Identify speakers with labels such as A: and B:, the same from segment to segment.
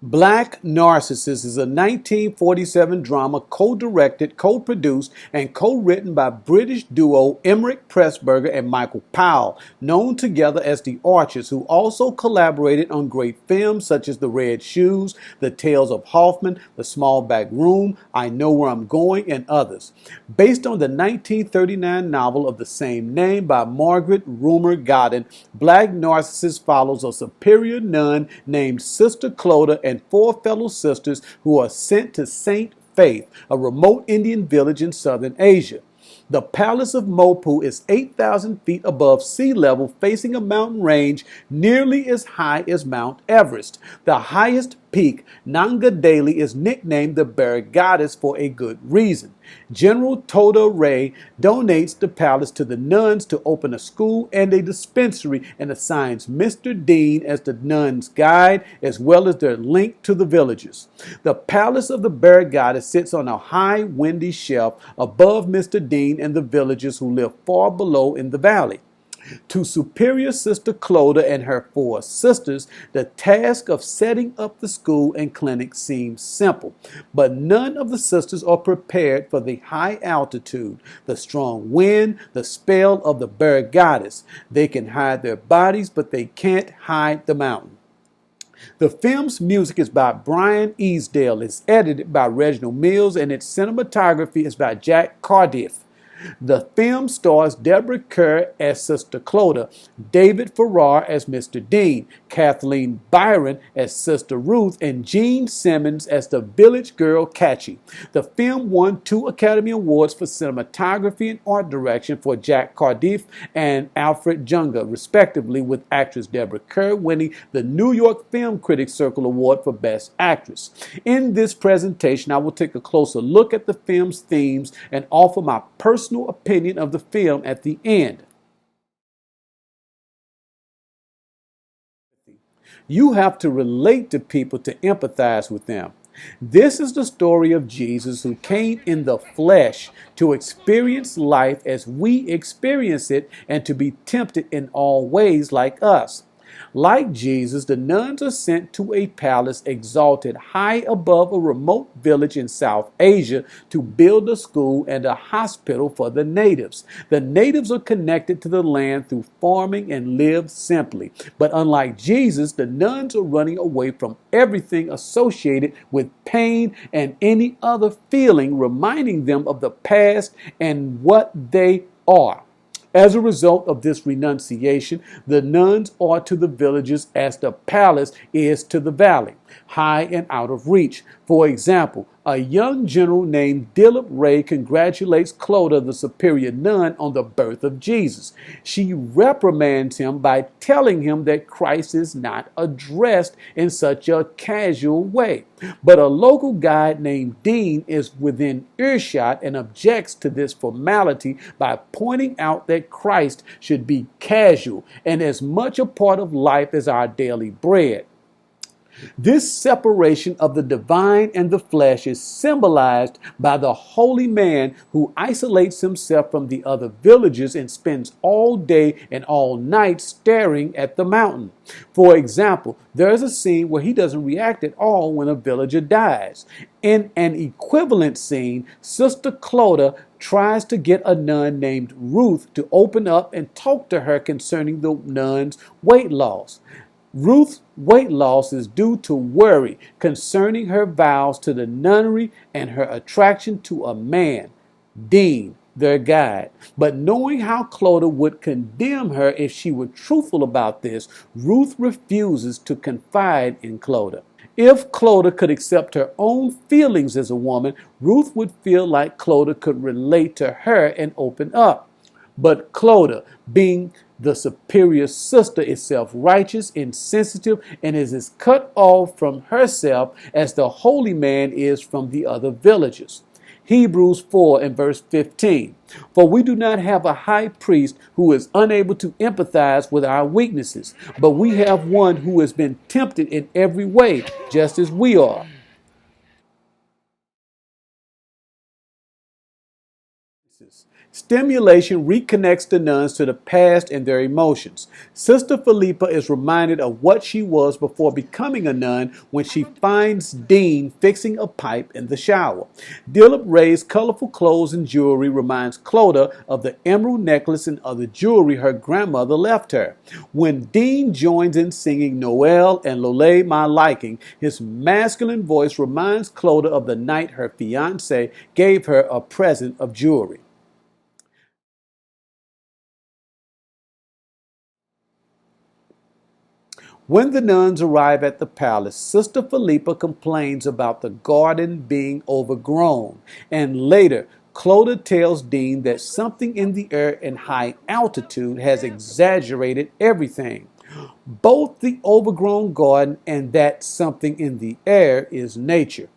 A: Black Narcissus is a 1947 drama co-directed, co-produced, and co-written by British duo Emmerich Pressburger and Michael Powell, known together as the Archers, who also collaborated on great films such as The Red Shoes, The Tales of Hoffman, The Small Back Room, I Know Where I'm Going, and others. Based on the 1939 novel of the same name by Margaret Rumer Godden, Black Narcissus follows a superior nun named Sister Clodagh and four fellow sisters who are sent to St. Faith, a remote Indian village in southern Asia. The palace of Mopu is 8,000 feet above sea level, facing a mountain range nearly as high as Mount Everest. The highest peak, Nanga Deli, is nicknamed the Bear Goddess for a good reason. General Toda Ray donates the palace to the nuns to open a school and a dispensary and assigns Mr. Dean as the nuns' guide as well as their link to the villagers. The palace of the Bear Goddess sits on a high, windy shelf above Mr. Dean and the villagers who live far below in the valley. To Superior Sister Clodagh and her four sisters, the task of setting up the school and clinic seems simple, but none of the sisters are prepared for the high altitude, the strong wind, the spell of the Bear Goddess. They can hide their bodies, but they can't hide the mountain. The film's music is by Brian Easdale, it's edited by Reginald Mills, and its cinematography is by Jack Cardiff. The film stars Deborah Kerr as Sister Clodagh, David Farrar as Mr. Dean, Kathleen Byron as Sister Ruth, and Gene Simmons as the village girl Catchy. The film won 2 Academy Awards for cinematography and art direction for Jack Cardiff and Alfred Junga, respectively, with actress Deborah Kerr winning the New York Film Critics Circle Award for Best Actress. In this presentation, I will take a closer look at the film's themes and offer my personal opinion of the film at the end. You have to relate to people to empathize with them. This is the story of Jesus, who came in the flesh to experience life as we experience it and to be tempted in all ways like us. Like Jesus, the nuns are sent to a palace exalted high above a remote village in South Asia to build a school and a hospital for the natives. The natives are connected to the land through farming and live simply. But unlike Jesus, the nuns are running away from everything associated with pain and any other feeling, reminding them of the past and what they are. As a result of this renunciation, the nuns are to the villagers as the palace is to the valley, high and out of reach. For example, a young general named Dilip Ray congratulates Clodagh, the superior nun, on the birth of Jesus. She reprimands him by telling him that Christ is not addressed in such a casual way. But a local guide named Dean is within earshot and objects to this formality by pointing out that Christ should be casual and as much a part of life as our daily bread. This separation of the divine and the flesh is symbolized by the holy man who isolates himself from the other villagers and spends all day and all night staring at the mountain. For example, there is a scene where he doesn't react at all when a villager dies. In an equivalent scene, Sister Clodagh tries to get a nun named Ruth to open up and talk to her concerning the nun's weight loss. Ruth's weight loss is due to worry concerning her vows to the nunnery and her attraction to a man, Dean, their guide. But knowing how Clodagh would condemn her if she were truthful about this, Ruth refuses to confide in Clodagh. If Clodagh could accept her own feelings as a woman, Ruth would feel like Clodagh could relate to her and open up. But Clodagh, being the superior sister, is self-righteous, insensitive, and is as cut off from herself as the holy man is from the other villagers. Hebrews 4 and verse 15. For we do not have a high priest who is unable to empathize with our weaknesses, but we have one who has been tempted in every way, just as we are. Stimulation reconnects the nuns to the past and their emotions. Sister Philippa is reminded of what she was before becoming a nun when she finds Dean fixing a pipe in the shower. Dilip Ray's colorful clothes and jewelry reminds Clodagh of the emerald necklace and other jewelry her grandmother left her. When Dean joins in singing Noel and Lole My Liking, his masculine voice reminds Clodagh of the night her fiancé gave her a present of jewelry. When the nuns arrive at the palace, Sister Philippa complains about the garden being overgrown, and later Clodagh tells Dean that something in the air and high altitude has exaggerated everything. Both the overgrown garden and that something in the air is nature.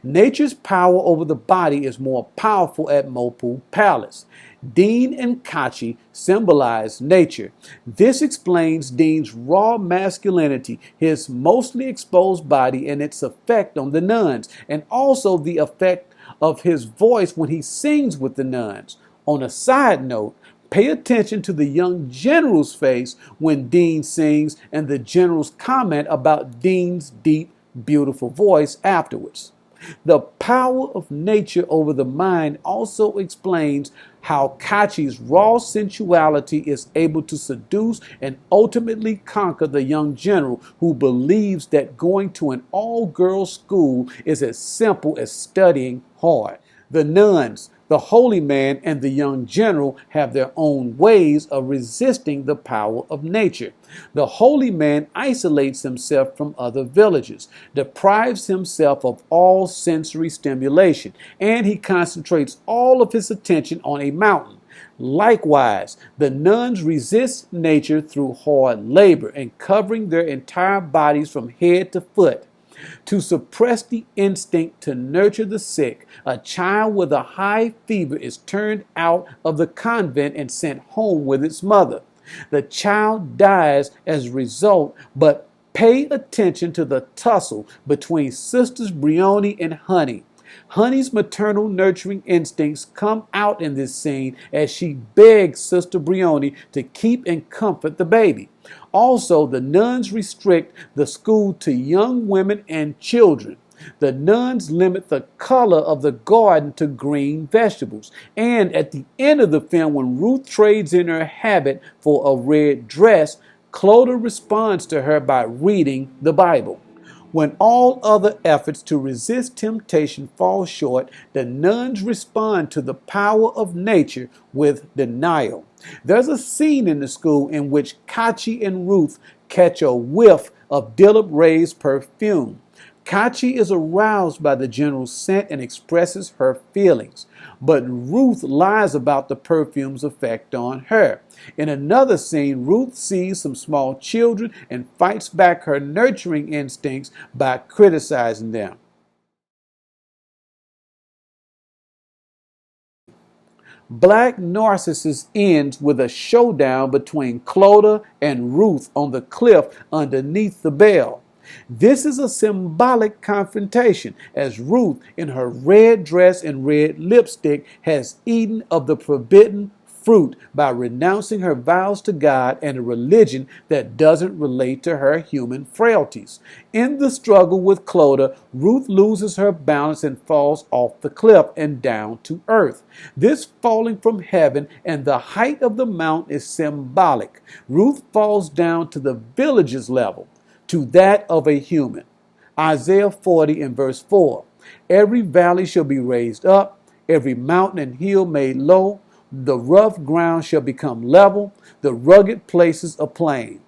A: Nature's power over the body is more powerful at Mopu Palace. Dean and Kachi symbolize nature. This explains Dean's raw masculinity, his mostly exposed body, and its effect on the nuns, and also the effect of his voice when he sings with the nuns. On a side note, pay attention to the young general's face when Dean sings and the general's comment about Dean's deep, beautiful voice afterwards. The power of nature over the mind also explains how Kachi's raw sensuality is able to seduce and ultimately conquer the young general who believes that going to an all-girls school is as simple as studying hard. The nuns, the holy man, and the young general have their own ways of resisting the power of nature. The holy man isolates himself from other villagers, deprives himself of all sensory stimulation, and he concentrates all of his attention on a mountain. Likewise, the nuns resist nature through hard labor and covering their entire bodies from head to foot. To suppress the instinct to nurture the sick, a child with a high fever is turned out of the convent and sent home with its mother. The child dies as a result, but pay attention to the tussle between Sisters Brioni and Honey. Honey's maternal nurturing instincts come out in this scene as she begs Sister Brioni to keep and comfort the baby. Also, the nuns restrict the school to young women and children. The nuns limit the color of the garden to green vegetables. And at the end of the film, when Ruth trades in her habit for a red dress, Clodagh responds to her by reading the Bible. When all other efforts to resist temptation fall short, the nuns respond to the power of nature with denial. There's a scene in the school in which Kachi and Ruth catch a whiff of Dilip Ray's perfume. Kachi is aroused by the general's scent and expresses her feelings, but Ruth lies about the perfume's effect on her. In another scene, Ruth sees some small children and fights back her nurturing instincts by criticizing them. Black Narcissus ends with a showdown between Clodagh and Ruth on the cliff underneath the bell. This is a symbolic confrontation, as Ruth, in her red dress and red lipstick, has eaten of the forbidden fruit by renouncing her vows to God and a religion that doesn't relate to her human frailties. In the struggle with Clodagh, Ruth loses her balance and falls off the cliff and down to earth. This falling from heaven and the height of the mountain is symbolic. Ruth falls down to the village's level, to that of a human. Isaiah 40 and verse 4. Every valley shall be raised up, every mountain and hill made low. The rough ground shall become level, the rugged places a plain.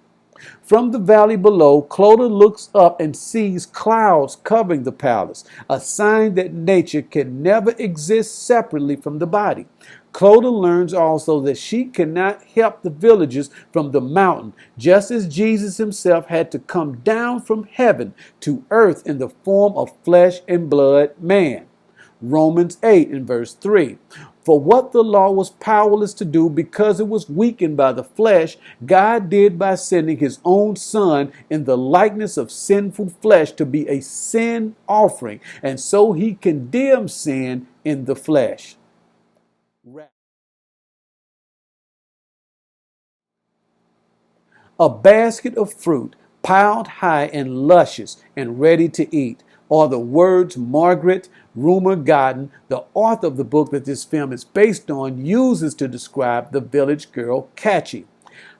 A: From the valley below, Clodagh looks up and sees clouds covering the palace, a sign that nature can never exist separately from the body. Clodagh learns also that she cannot help the villagers from the mountain, just as Jesus himself had to come down from heaven to earth in the form of flesh and blood man. Romans 8 and verse 3. For what the law was powerless to do because it was weakened by the flesh, God did by sending his own Son in the likeness of sinful flesh to be a sin offering, and so he condemned sin in the flesh. A basket of fruit piled high and luscious and ready to eat, are the words Margaret Rumor Godden, the author of the book that this film is based on, uses to describe the village girl Catchy.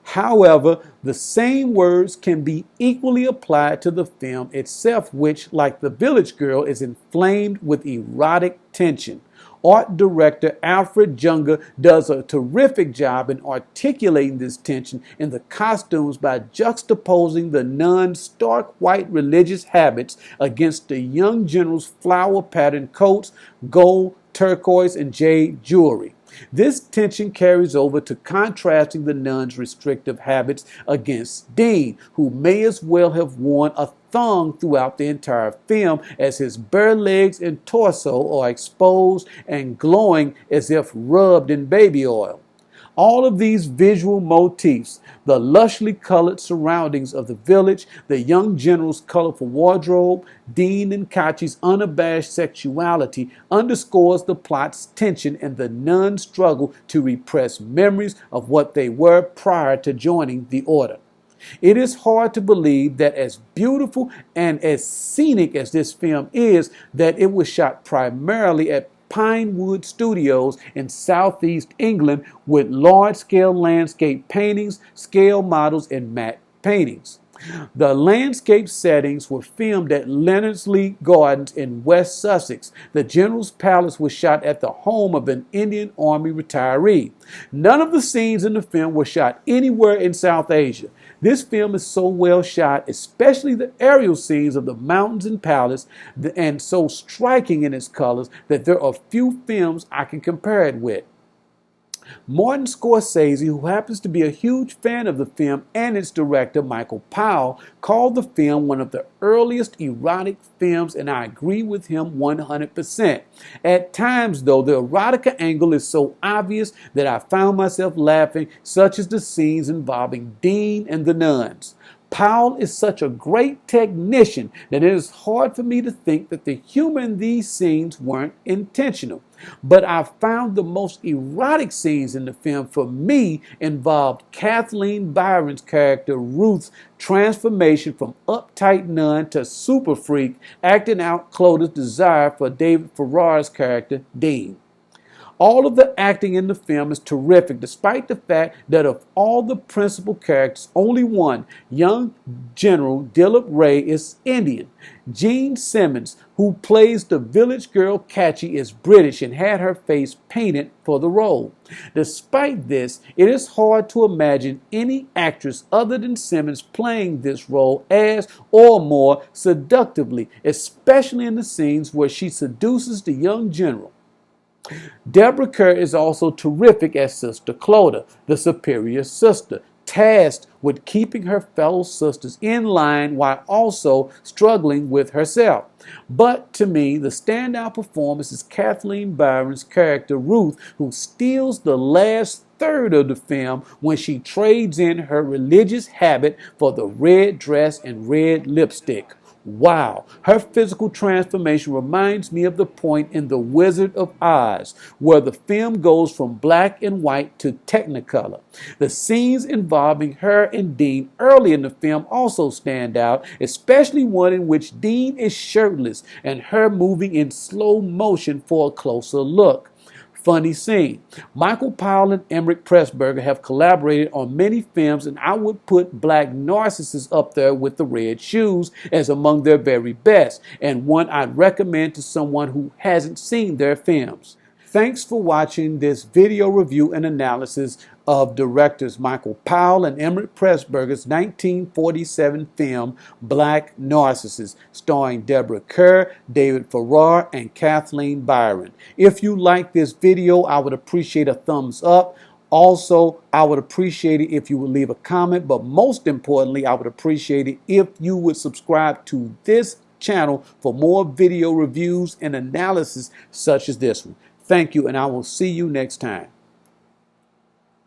A: However, the same words can be equally applied to the film itself, which, like The Village Girl, is inflamed with erotic tension. Art director Alfred Junger does a terrific job in articulating this tension in the costumes by juxtaposing the nuns' stark white religious habits against the young general's flower-patterned coats, gold, turquoise, and jade jewelry. This tension carries over to contrasting the nun's restrictive habits against Dean, who may as well have worn a thong throughout the entire film, as his bare legs and torso are exposed and glowing as if rubbed in baby oil. All of these visual motifs, the lushly colored surroundings of the village, the young general's colorful wardrobe, Dean and Kachi's unabashed sexuality, underscores the plot's tension and the nun's struggle to repress memories of what they were prior to joining the order. It is hard to believe that, as beautiful and as scenic as this film is, that it was shot primarily at Pinewood Studios in southeast England with large-scale landscape paintings, scale models, and matte paintings. The landscape settings were filmed at Leonardsley Gardens in West Sussex. The General's Palace was shot at the home of an Indian Army retiree. None of the scenes in the film were shot anywhere in South Asia. This film is so well shot, especially the aerial scenes of the mountains and palace, and so striking in its colors, that there are few films I can compare it with. Martin Scorsese, who happens to be a huge fan of the film, and its director, Michael Powell, called the film one of the earliest erotic films, and I agree with him 100%. At times, though, the erotica angle is so obvious that I found myself laughing, such as the scenes involving Dean and the nuns. Powell is such a great technician that it is hard for me to think that the humor in these scenes weren't intentional. But I found the most erotic scenes in the film for me involved Kathleen Byron's character Ruth's transformation from uptight nun to super freak, acting out Clodagh's desire for David Farrar's character Dean. All of the acting in the film is terrific, despite the fact that of all the principal characters, only one, young General Dilip Ray, is Indian. Jean Simmons, who plays the village girl Catchy, is British and had her face painted for the role. Despite this, it is hard to imagine any actress other than Simmons playing this role as or more seductively, especially in the scenes where she seduces the young general. Deborah Kerr is also terrific as Sister Clodagh, the superior sister, tasked with keeping her fellow sisters in line while also struggling with herself. But to me, the standout performance is Kathleen Byron's character Ruth, who steals the last third of the film when she trades in her religious habit for the red dress and red lipstick. Wow, her physical transformation reminds me of the point in The Wizard of Oz, where the film goes from black and white to technicolor. The scenes involving her and Dean early in the film also stand out, especially one in which Dean is shirtless and her moving in slow motion for a closer look. Funny scene. Michael Powell and Emmerich Pressburger have collaborated on many films, and I would put Black Narcissus up there with The Red Shoes as among their very best, and one I'd recommend to someone who hasn't seen their films. Thanks for watching this video review and analysis of directors Michael Powell and Emmerich Pressburger's 1947 film Black Narcissus, starring Deborah Kerr, David Farrar, and Kathleen Byron. If you like this video, I would appreciate a thumbs up. Also, I would appreciate it if you would leave a comment, but most importantly, I would appreciate it if you would subscribe to this channel for more video reviews and analysis such as this one. Thank you, and I will see you next time.